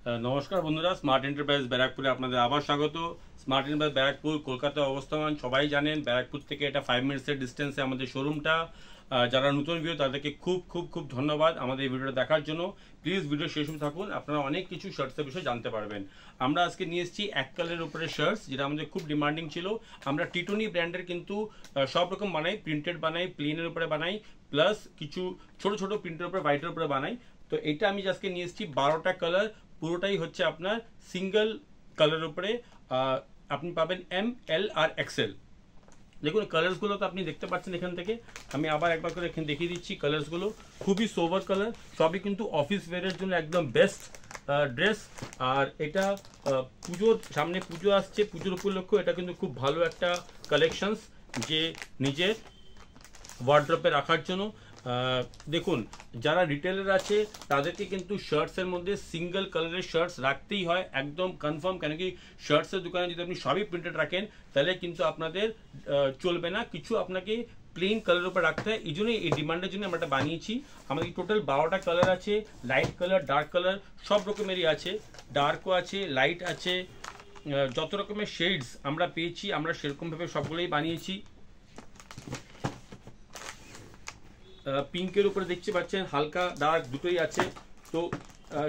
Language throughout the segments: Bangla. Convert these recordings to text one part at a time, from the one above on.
নমস্কার বন্ধুরা, স্মার্ট এন্টারপ্রাইজ ব্যারাকপুরে আপনাদের আবার স্বাগত। স্মার্ট এন্টারপ্রাইজ ব্যারাকপুর কলকাতায় অবস্থান, সবাই জানেন। ব্যারাকপুর থেকে এটা 5 মিনিটসের ডিস্টেন্সে আমাদের শোরুমটা। যারা নতুন ভিডিও তাদেরকে খুব খুব খুব ধন্যবাদ আমাদের এই ভিডিওটা দেখার জন্য। প্লিজ ভিডিও শেষ অবধি থাকুন, আপনারা অনেক কিছু শার্টসের বিষয়ে জানতে পারবেন। আমরা আজকে নিয়ে এসেছি এক কালারের উপরে শার্টস, যেটা আমাদের খুব ডিমান্ডিং ছিল। আমরা টিটনি ব্র্যান্ডের কিন্তু সব রকম বানাই, প্রিন্টেড বানাই, প্লেনের উপরে বানাই, প্লাস কিছু ছোট ছোট প্রিন্টের উপরে, হোয়াইটের উপরে বানাই। তো এটা আমি আজকে নিয়ে এসেছি 12টা কালার, পুরোটাই হচ্ছে আপনার সিঙ্গেল কালারের উপরে। আপনি পাবেন এম, এল আর এক্সেল। দেখুন কালার্সগুলো তো আপনি দেখতে পাচ্ছেন এখান থেকে। আমি আবার একবার করে এখানে দেখিয়ে দিচ্ছি কালার্সগুলো। খুবই সোভার কালার, সবই কিন্তু অফিস ওয়্যারের জন্য একদম বেস্ট ড্রেস। আর এটা পুজোর সামনে, পুজো আসছে, পুজোর উপলক্ষে এটা কিন্তু খুব ভালো একটা কালেকশনস, যে নিজের ওয়ার্ড্রপে রাখার জন্য। দেখুন যারা রিটেলার আছে তাদেরকে কিন্তু শার্টসের মধ্যে সিঙ্গেল কালারের শার্টস রাখতেই হয়, একদম কনফার্ম। কেন কি শার্টসের দোকানে যদি আপনি সবই প্রিন্টেড রাখেন তাহলে কিন্তু আপনাদের চলবে না, কিছু আপনাকে প্লেন কালারের উপর রাখতে হয়। এই জন্যই এই ডিমান্ডের জন্য আমরা এটা বানিয়েছি। আমাদের টোটাল 12টা কালার আছে, লাইট কালার, ডার্ক কালার, সব রকমেরই আছে। ডার্কও আছে, লাইট আছে, যত রকমের শেডস আমরা পেয়েছি আমরা সেরকমভাবে সবগুলোই বানিয়েছি। পিঙ্কের উপরে দেখতে পাচ্ছেন, হালকা ডার্ক দুটোই আছে। তো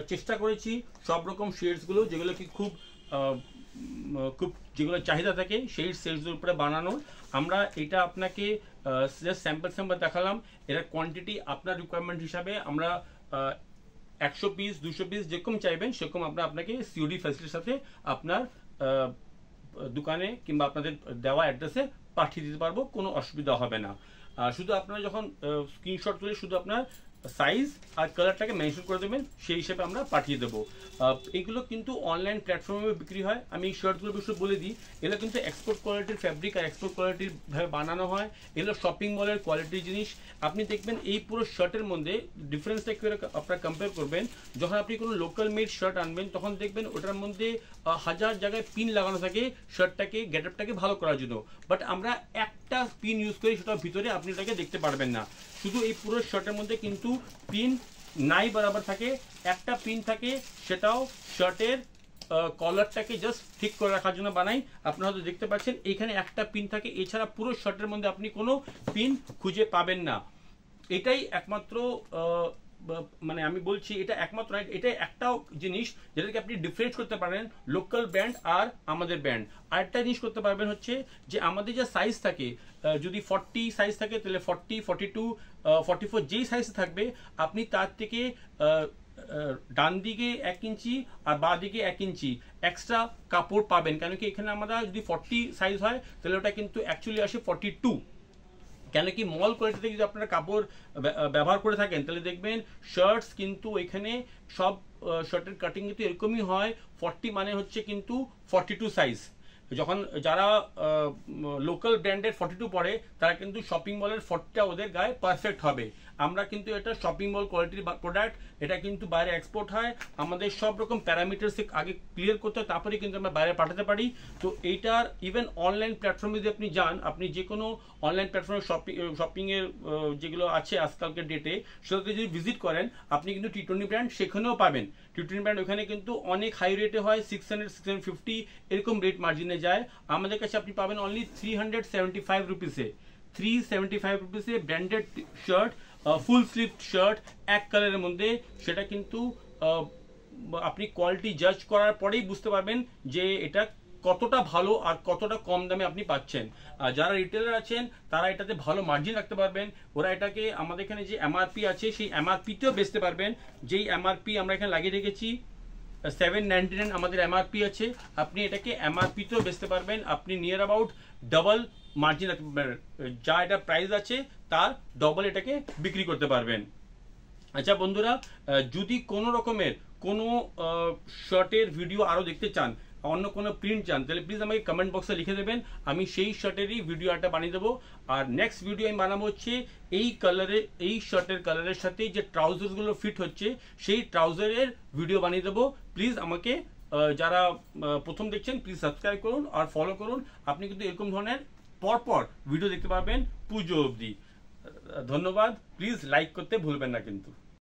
চেষ্টা করেছি সব রকম শেডসগুলো, যেগুলো কি খুব খুব যেগুলো চাহিদা থাকে সেই শেডসের উপরে বানানো। আমরা এটা আপনাকে জাস্ট স্যাম্পল দেখালাম। এর কোয়ান্টিটি আপনার রিকোয়ারমেন্ট হিসাবে আমরা 100 পিস 200 পিস যেরকম চাইবেন সেরকম আমরা আপনাকে সিওডি ফ্যাসিলিটির সাথে আপনার দোকানে কিংবা আপনাদের দেওয়া অ্যাড্রেসে পাঠিয়ে দিতে পারবো, কোনো অসুবিধা হবে না। শুধু আপনারা যখন স্ক্রিনশট তুলে শুধু আপনার সাইজ আর কালারটাকে মেনশন করে দেবেন, সেই হিসেবে আমরা পাঠিয়ে দেবো। এগুলো কিন্তু অনলাইন প্ল্যাটফর্মে বিক্রি হয়। আমি এই শার্টগুলোর বিষয়ে বলে দিই, এগুলো কিন্তু এক্সপোর্ট কোয়ালিটির ফ্যাব্রিক আর এক্সপোর্ট কোয়ালিটির ভাবে বানানো হয়। এগুলো শপিং মলের কোয়ালিটির জিনিস। আপনি দেখবেন এই পুরো শার্টের মধ্যে ডিফারেন্সটা কি আপনারা কম্পেয়ার করবেন, যখন আপনি কোনো লোকাল মেড শার্ট আনবেন তখন দেখবেন ওটার মধ্যে হাজার জায়গায় পিন লাগানো থাকে শার্টটাকে, গেটআপটাকে ভালো করার জন্য। বাট আমরা একটা পিন ইউজ করি, সেটার ভিতরে আপনি এটাকে দেখতে পারবেন না। শুধু এই পুরো শার্টের মধ্যে কিন্তু পিন নাই বরাবর থাকে, একটা পিন থাকে, সেটাও শার্টের কলারটাকে জাস্ট ঠিক করে রাখার জন্য বানাই। আপনারা হয়তো দেখতে পাচ্ছেন এইখানে একটা পিন থাকে, এছাড়া পুরো শার্টের মধ্যে আপনি কোনো পিন খুঁজে পাবেন না। এটাই একমাত্র মানে আমি বলছি এটা একমাত্র, এটা একটাও জিনিস যেটাকে আপনি ডিফারেন্স করতে পারেন লোকাল ব্র্যান্ড আর আমাদের ব্র্যান্ড। আরেকটা জিনিস করতে পারবেন হচ্ছে যে আমাদের যে সাইজ থাকে, যদি 40 সাইজ থাকে তাহলে 40, 42, 44 যেই সাইজ থাকবে আপনি তার থেকে ডান দিকে 1 ইঞ্চি আর বাঁ দিকে 1 ইঞ্চি এক্সট্রা কাপড় পাবেন। কেন কি এখানে আমরা যদি 40 সাইজ হয় তাহলে ওটা কিন্তু অ্যাকচুয়ালি আসে 42। কেন কি মল কোয়ালিটিতে যদি আপনারা কাপড় ব্যবহার করে থাকেন তাহলে দেখবেন শার্টস কিন্তু এখানে সব শার্টের কাটিং কিন্তু এরকমই হয়। 40 মানে হচ্ছে কিন্তু 42 সাইজ। যখন যারা লোকাল ব্র্যান্ডের 42 পরে তারা কিন্তু শপিং মলের 40টা ওদের গায়ে পারফেক্ট হবে। আমরা কিন্তু এটা শপিং মল কোয়ালিটির প্রোডাক্ট, এটা কিন্তু বাইরে এক্সপোর্ট হয়। আমাদের সব রকম প্যারামিটার্স আগে ক্লিয়ার করতে হয়, তারপরে কিন্তু আমরা বাইরে পাঠাতে পারি। তো এইটার ইভেন অনলাইন প্ল্যাটফর্মে যদি আপনি যান, আপনি যে কোনো অনলাইন প্ল্যাটফর্মে শপিংয়ের যেগুলো আছে আজকালকার ডেটে, সেটাতে যদি ভিজিট করেন আপনি কিন্তু টিটনি ব্র্যান্ড সেখানেও পাবেন। টিটনি ব্র্যান্ড ওখানে কিন্তু অনেক হাই রেটে হয়, 600, 650 এরকম রেট মার্জিনে যায়। আমাদের কাছে আপনি পাবেন অনলি 375 রুপিসে, 375 রুপিসে branded shirt, full sleeve shirt এক কালারের মধ্যে। সেটা কিন্তু আপনি কোয়ালিটি জাজ করার পরেই বুঝতে পারবেন যে এটা কতটা ভালো আর কতটা কম দামে আপনি পাচ্ছেন। আর যারা রিটেলার আছেন তারা এটাতে ভালো মার্জিন রাখতে পারবেন। ওরা এটাকে আমাদের এখানে যে এমআরপি আছে সেই এমআরপিতেও বেচতে পারবেন। যেই এমআরপি আমরা এখানে লাগিয়ে রেখেছি 799 আমাদের এমআরপি আছে, আপনি এটাকে এমআরপিতেও বেচতে পারবেন। আপনি নিয়ার অ্যাবাউট ডাবল মার্জিন যা এটা প্রাইস আছে তার ডবল এটাকে বিক্রি করতে পারবেন। আচ্ছা বন্ধুরা, যদি কোনো রকমের কোনো শার্টের ভিডিও আরও দেখতে চান, অন্য কোনো প্রিন্ট চান, তাহলে প্লিজ আমাকে কমেন্ট বক্সে লিখে দেবেন, আমি সেই শার্টেরই ভিডিও একটা বানিয়ে দেবো। আর নেক্সট ভিডিও আমি বানাবো হচ্ছে এই কালারের, এই শার্টের কালারের সাথে যে ট্রাউজারগুলো ফিট হচ্ছে সেই ট্রাউজারের ভিডিও বানিয়ে দেবো। প্লিজ আমাকে যারা প্রথম দেখছেন প্লিজ সাবস্ক্রাইব করুন আর ফলো করুন। আপনি কিন্তু এরকম ধরনের পরপর ভিডিও দেখতে পাবেন পুজো অবধি। ধন্যবাদ, প্লিজ লাইক করতে ভুলবেন না কিন্তু।